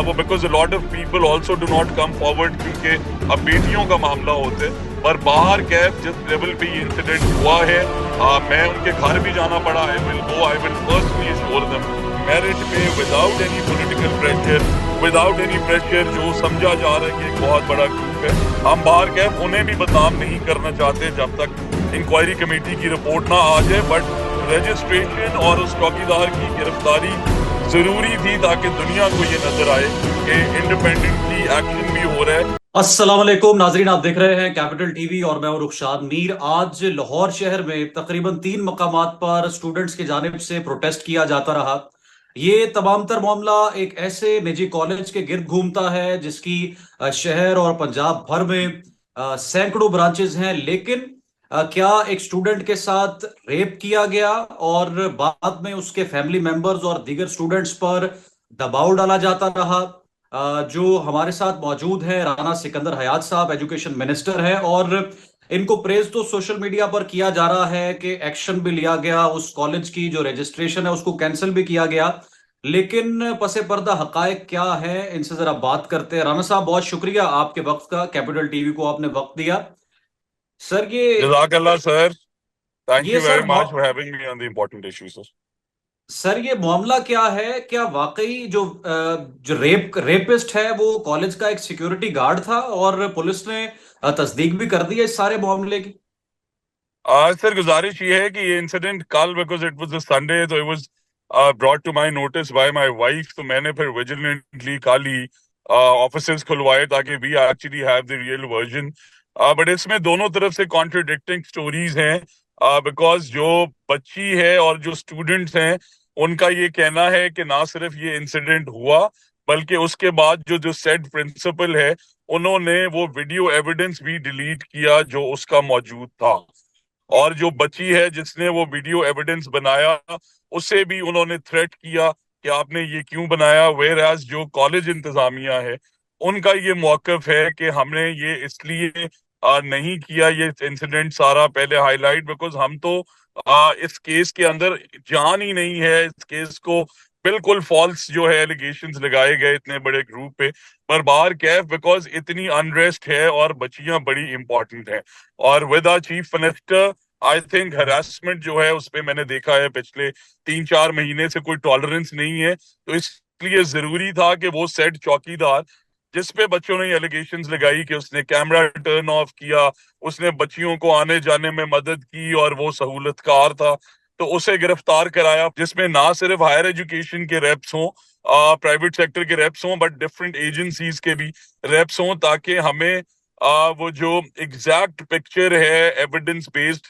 वो because lot of people also do not come forward क्योंकि अब बेटियों का मामला होता है। पर बाहर कैफ जिस लेवल पे ये इंसिडेंट हुआ है, मैं उनके घर भी जाना पड़ा। I will go, I will personally sure them merit पे without any political pressure, without any pressure, जो समझा जा रहा है कि एक बहुत बड़ा ग्रुप है। हम बाहर कैफ उन्हें भी बदनाम नहीं करना चाहते जब तक इंक्वायरी कमेटी की रिपोर्ट ना आ जाए, बट रजिस्ट्रेशन और उस चौकीदार की गिरफ्तारी जरूरी थी ताकि दुनिया को ये नजर आए कि इंडिपेंडेंटली एक्शन भी हो रहा है। अस्सलाम वालेकुम नाजरीन, आप देख रहे हैं कैपिटल टीवी और मैं हूं रुखशाद मीर। आज लाहौर शहर में तकरीबन 3 मकामात पर स्टूडेंट्स की जानिब से प्रोटेस्ट किया जाता रहा। ये तमाम तर मामला एक ऐसे निजी कॉलेज के गिर्द घूमता है जिसकी शहर और पंजाब भर में सैकड़ों ब्रांचेस हैं, लेकिन क्या एक स्टूडेंट के साथ रेप किया गया और बाद में उसके फैमिली मेंबर्स और दीगर स्टूडेंट्स पर दबाव डाला जाता रहा। जो हमारे साथ मौजूद है राना सिकंदर हयात साहब, एजुकेशन मिनिस्टर है, और इनको प्रेज तो सोशल मीडिया पर किया जा रहा है कि एक्शन भी लिया गया, उस कॉलेज की जो रजिस्ट्रेशन है उसको कैंसिल भी किया गया, लेकिन पसे पर्दा हकायक क्या है, इनसे जरा बात करते हैं। राना साहब, बहुत शुक्रिया आपके वक्त का, कैपिटल टीवी को आपने वक्त दिया। सर जज़ाकल्लाह सर, थैंक ये you sir very much for having me on the important issue sir. Sir ये मामला क्या है? क्या वाकई जो रेपिस्ट है वो कॉलेज का एक सिक्योरिटी गार्ड था और पुलिस ने तस्दीक भी कर दी है इस सारे मामले की? आज सर गुजारिश ये है कि ये इंसिडेंट कल, because it was a Sunday, तो it was brought to my notice by my wife, तो मैंने फिर विजिलेंटली कल ही ऑफिसेस खुलवाए ताकि we actually have the real version. But इसमें दोनों तरफ से कॉन्ट्रडिक्टिंग स्टोरीज हैं, बिकॉज जो बच्ची है और जो स्टूडेंट्स हैं उनका ये कहना है कि ना सिर्फ ये इंसिडेंट हुआ बल्कि उसके बाद जो जो सेड प्रिंसिपल है उन्होंने वो वीडियो एविडेंस भी डिलीट किया जो उसका मौजूद था। और जो बची है जिसने वो वीडियो एविडेंस बनाया उसे भी उन्होंने थ्रेट किया कि आपने ये क्यों बनाया, वेयर एज जो कॉलेज इंतजामिया है उनका ये मौकफ है कि हमने ये इसलिए नहीं किया ये इंसिडेंट सारा पहले हाईलाइट, बिकॉज हम तो इस केस के अंदर जान ही नहीं है इस केस को। बिल्कुल फॉल्स जो है एलिगेशंस लगाए गए इतने बड़े ग्रुप पे, पर बाहर कैफ बिकॉज इतनी अनरेस्ट है और बच्चियां बड़ी इंपॉर्टेंट है। और with our chief minister I think harassment जो है उस पे मैंने देखा है पिछले 3-4 महीने से कोई टॉलरेंस नहीं है, तो इसलिए जरूरी था कि वो सेट चौकीदार जिस पे बच्चों ने एलिगेशंस लगाई कि उसने कैमरा टर्न ऑफ किया, उसने बच्चियों को आने जाने में मदद की और वो सहूलतकार था, तो उसे गिरफ्तार कराया। जिसमें ना सिर्फ हायर एजुकेशन के रेप्स हों, प्राइवेट सेक्टर के रेप्स हों, बट डिफरेंट एजेंसीज के भी रेप्स हों, ताकि हमें वो जो एग्जैक्ट पिक्चर है एविडेंस बेस्ड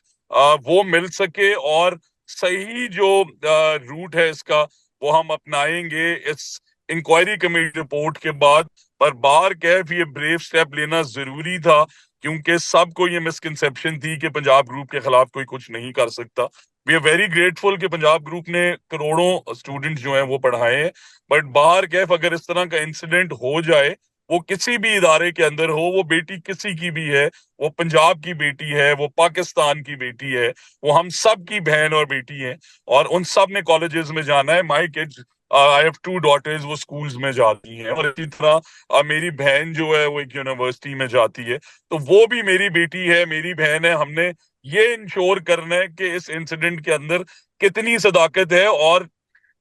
वो मिल सके और सही जो रूट है इसका वो हम अपनाएंगे इस इंक्वायरी कमेटी रिपोर्ट के बाद। पर बार कैफ ये ब्रेव स्टेप लेना जरूरी था क्योंकि सबको ये मिसकंसेप्शन थी कि पंजाब ग्रुप के खिलाफ कोई कुछ नहीं कर सकता। वी आर वेरी ग्रेटफुल कि पंजाब ग्रुप ने करोड़ों स्टूडेंट जो हैं वो पढ़ाए हैं, बट बाहर कैफ अगर इस तरह का इंसिडेंट हो जाए, वो किसी भी इदारे के अंदर हो, वो बेटी किसी की भी है, वो पंजाब की बेटी है, वो पाकिस्तान की बेटी है, वो हम सब की बहन और बेटी है, और उन सब ने कॉलेजेस में जाना है। My kids, I have 2 daughters, वो स्कूल्स में जाती हैं, और इसी तरह मेरी बहन जो है वो एक यूनिवर्सिटी में जाती है, तो वो भी मेरी बेटी है, मेरी बहन है। हमने ये इंश्योर करना है कि इस इंसिडेंट के अंदर कितनी सदाकत है, और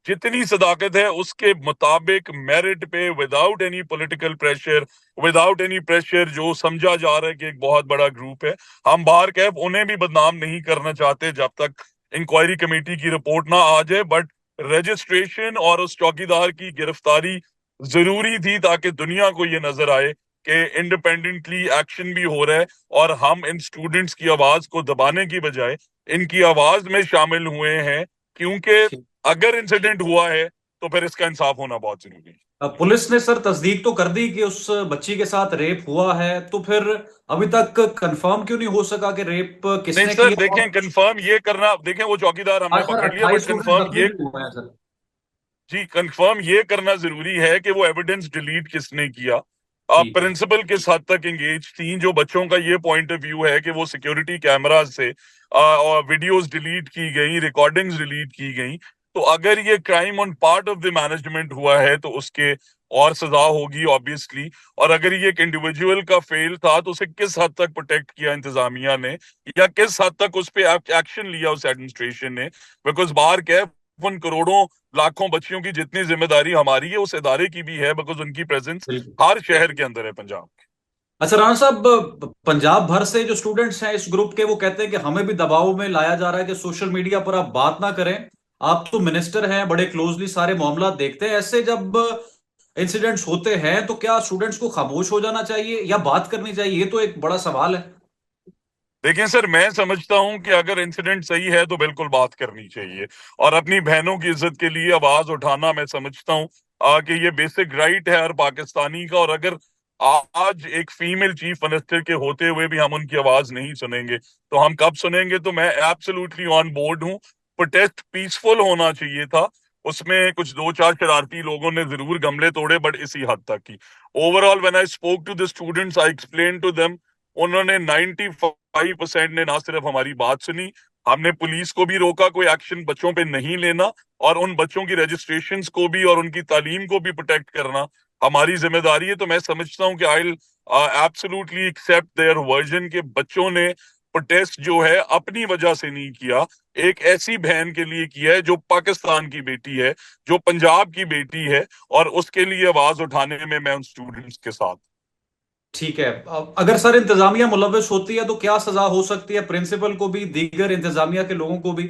जितनी सदाकत है उसके मुताबिक मेरिट पे without any political pressure, without any pressure, जो समझा जा रहा है कि एक बहुत बड़ा ग्रुप है। हम बाहर कैफ उन्हें भी बदनाम नहीं करना चाहते जब तक इंक्वायरी कमेटी की रिपोर्ट ना आ जाए, बट रजिस्ट्रेशन और उस चौकीदार की गिरफ्तारी जरूरी थी ताकि दुनिया को ये नजर आए कि इंडिपेंडेंटली एक्शन भी हो रहा है और हम इन स्टूडेंट्स की आवाज को दबाने की बजाय इनकी आवाज में शामिल हुए हैं, क्योंकि अगर इंसिडेंट हुआ है तो फिर इसका इंसाफ होना बहुत जरूरी है। पुलिस ने सर तस्दीक तो कर दी कि उस बच्ची के साथ रेप हुआ है, तो फिर अभी तक कंफर्म क्यों नहीं हो सका कि रेप नहीं किसने सर, किया? देखें कंफर्म ये करना, देखें वो चौकीदार हमने आज सर पकड़ लिया, बट 28 स्टूडेंट कंफर्म जख्मी ये, भी हुए हैं सर। जी कंफर्म ये करना जरूरी है कि वो एविडेंस डिलीट किसने किया। ठीक है। प्रिंसिपल किस हद तक एंगेज थी, जो बच्चों का ये पॉइंट ऑफ व्यू है कि वो सिक्योरिटी कैमरा से और वीडियोस डिलीट की गई, रिकॉर्डिंग्स डिलीट की गई, तो अगर ये crime on part of the management हुआ है तो उसके और सजा होगी ऑब्वियसली। और अगर ये एक इंडिविजुअल का फेल था तो उसे किस हद तक प्रोटेक्ट किया इंतजामिया ने, या किस हद तक उस पे एक्शन लिया उस एडमिनिस्ट्रेशन ने। बिकॉज बाहर क्या है, उन करोड़ों लाखों बच्चियों की जितनी जिम्मेदारी हमारी है उस इदारे की भी है, बिकॉज उनकी प्रेजेंस बिल्कुल। हर शहर के अंदर है पंजाब के। अच्छा राणा साहब, पंजाब भर से जो स्टूडेंट्स हैं इस ग्रुप के, वो कहते हैं कि हमें भी दबाव में लाया जा रहा है कि सोशल मीडिया पर आप बात ना करें। आप तो मिनिस्टर हैं, बड़े क्लोजली सारे मामला देखते हैं, ऐसे जब इंसिडेंट्स होते हैं तो क्या स्टूडेंट्स को खामोश हो जाना चाहिए या बात करनी चाहिए? ये तो एक बड़ा सवाल है। देखिए सर, मैं समझता हूं कि अगर इंसिडेंट सही है तो बिल्कुल बात करनी चाहिए, और अपनी बहनों की इज्जत के लिए आवाज उठाना मैं समझता हूं कि ये बेसिक राइट है हर पाकिस्तानी का। और अगर आज एक फीमेल चीफ मिनिस्टर के होते हुए भी हम उनकी आवाज नहीं सुनेंगे तो हम कब सुनेंगे? तो मैं एब्सोल्युटली ऑन बोर्ड हूं। प्रोटेस्ट पीसफुल होना चाहिए था, उसमें कुछ दो चार शरारती लोगों ने जरूर गमले तोड़े, बट इसी हद तक ही। Overall when I spoke to the students I explain to them, उन्होंने 95% ने ना सिर्फ हमारी बात सुनी, हमने पुलिस को भी रोका कोई एक्शन बच्चों पे नहीं लेना, और उन बच्चों की रजिस्ट्रेशंस को भी और उनकी तालीम को भी प्रोटेक्ट करना हमारी जिम्मेदारी है। तो मैं समझता हूं कि I absolutely accept their version के बच्चों ने प्रोटेस्ट जो है अपनी वजह से नहीं किया, एक ऐसी बहन के लिए किया है जो पाकिस्तान की बेटी है, जो पंजाब की बेटी है, और उसके लिए आवाज उठाने में मैं उन स्टूडेंट्स के साथ। ठीक है। अब अगर सर इंतजामिया मुलविस होती है तो क्या सजा हो सकती है, प्रिंसिपल को भी, दीगर इंतजामिया के लोगों को भी?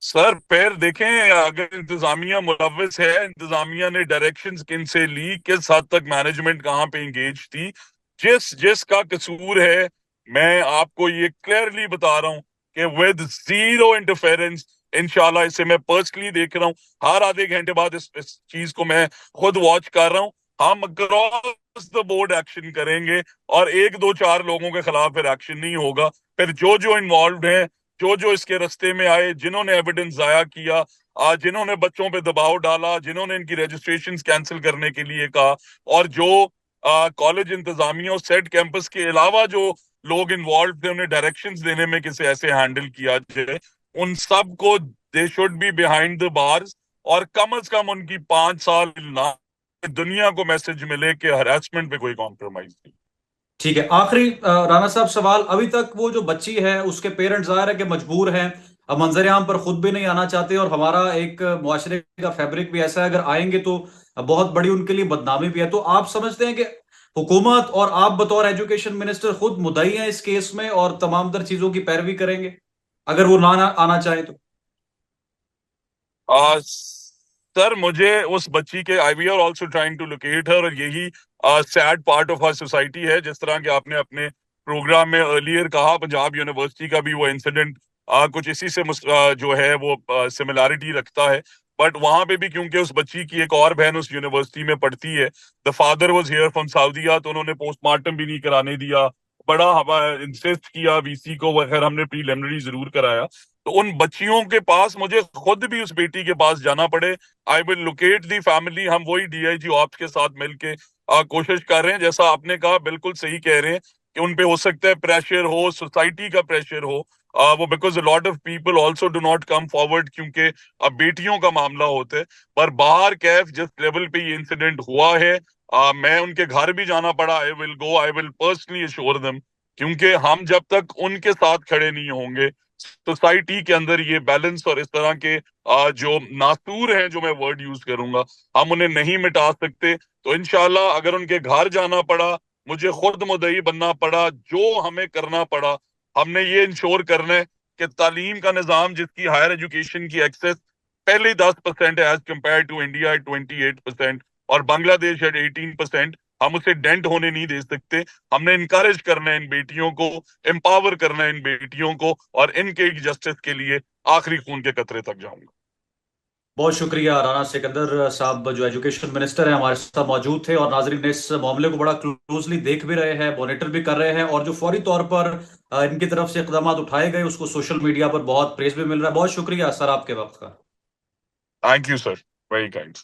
सर फिर देखें, अगर इंतजामिया मुलविस है, इंतजामिया ने डायरेक्शंस किन से ली, किस हद तक मैनेजमेंट कहाँ पे एंगेज थी, जिस जिसका कसूर है, मैं आपको ये क्लियरली बता रहा हूं कि विद जीरो इंटरफेरेंस, इंशाल्लाह इसे मैं पर्सनली देख रहा हूँ, हर आधे घंटे बाद इस चीज को मैं खुद वॉच कर रहा हूँ। हम अक्रॉस द बोर्ड एक्शन करेंगे, और एक दो चार लोगों के खिलाफ फिर एक्शन नहीं होगा। फिर जो जो इन्वॉल्व हैं, जो जो इसके रास्ते में आए, जिन्होंने एविडेंस जाया किया, जिन्होंने बच्चों पे दबाव डाला, जिन्होंने इनकी रजिस्ट्रेशन कैंसिल करने के लिए कहा, और जो कॉलेज इंतजामिया और सेट कैंपस के अलावा जो लोग इन्वॉल्व थे उन्हें डायरेक्शंस देने में किसे ऐसे हैंडल किया जाए, उन सब को they should be behind the bars. और कम से कम उनकी 5 साल ना, दुनिया को मैसेज मिले कि हरासमेंट पे कोई कॉम्प्रोमाइज नहीं। ठीक है। आखिरी राणा साहब सवाल, अभी तक वो जो बच्ची है उसके पेरेंट्स जाहिर है कि मजबूर हैं, अब मंजर आम पर खुद भी नहीं आना चाहते, और हमारा एक मुआशरे का फैब्रिक भी ऐसा है, अगर आएंगे तो बहुत बड़ी उनके लिए बदनामी भी है। तो आप समझते हैं कि हुकूमत और आप बतौर एजुकेशन मिनिस्टर खुद मुद्दई हैं इस केस में और तमाम तर चीजों की पैरवी करेंगे अगर वो ना आना चाहे तो? सर मुझे उस बच्ची के, I we are also trying to locate her, और यही sad part of our society है। जिस तरह के आपने अपने प्रोग्राम में अर्लियर कहा, पंजाब यूनिवर्सिटी का भी वो इंसिडेंट कुछ इसी से जो है वो सिमिलैरिटी रखता है। बट वहां पे भी क्योंकि उस बच्ची की एक और बहन उस यूनिवर्सिटी में पढ़ती है, the father was here from सऊदीया, तो उन्होंने पोस्टमार्टम भी नहीं कराने दिया, बड़ा इंसिस्ट किया वीसी को, वगैरह हमने प्रीलिमिनरी जरूर कराया। तो उन बच्चियों के पास मुझे खुद भी उस बेटी के पास जाना पड़े, I will locate the family. हम वही डीआईजी ऑप्स के साथ मिलके कोशिश कर रहे हैं। जैसा आपने कहा, बिल्कुल सही कह रहे हैं कि उन पे हो सकता है प्रेशर हो, सोसाइटी का प्रेशर हो, वो because lot of people also do not come forward, क्योंकि अब बेटियों का मामला होता है। पर बाहर कैफ जिस लेवल पे ये इंसिडेंट हुआ है, मैं उनके घर भी जाना पड़ा, I will go, I will personally assure them, क्योंकि हम जब तक उनके साथ खड़े नहीं होंगे, सोसाइटी के अंदर ये बैलेंस और इस तरह के जो नासूर हैं, जो मैं वर्ड यूज करूंगा, हम उन्हें नहीं मिटा सकते। तो इंशाल्लाह अगर उनके घर जाना पड़ा, मुझे खुद मुद्दई बनना पड़ा, जो हमें करना पड़ा, हमने ये इंश्योर करना है कि तालीम का निज़ाम, जिसकी हायर एजुकेशन की एक्सेस पहले 10% है एज कम्पेयर टू इंडिया 28%, और बांग्लादेश एट 18%, हम उसे डेंट होने नहीं दे सकते। हमने इनकरेज करना है इन बेटियों को, एम्पावर करना है इन बेटियों को, और इनके जस्टिस के लिए आखिरी खून के कतरे तक जाऊंगा। बहुत शुक्रिया राणा सिकंदर साहब, जो एजुकेशन मिनिस्टर हैं, हमारे साथ मौजूद थे, और नाजरीन ने इस मामले को बड़ा क्लोजली देख भी रहे हैं, मॉनिटर भी कर रहे हैं, और जो फौरी तौर पर इनकी तरफ से इकदाम उठाए गए उसको सोशल मीडिया पर बहुत प्रेज भी मिल रहा है। बहुत शुक्रिया सर आपके वक्त का। Thank you sir, very kind.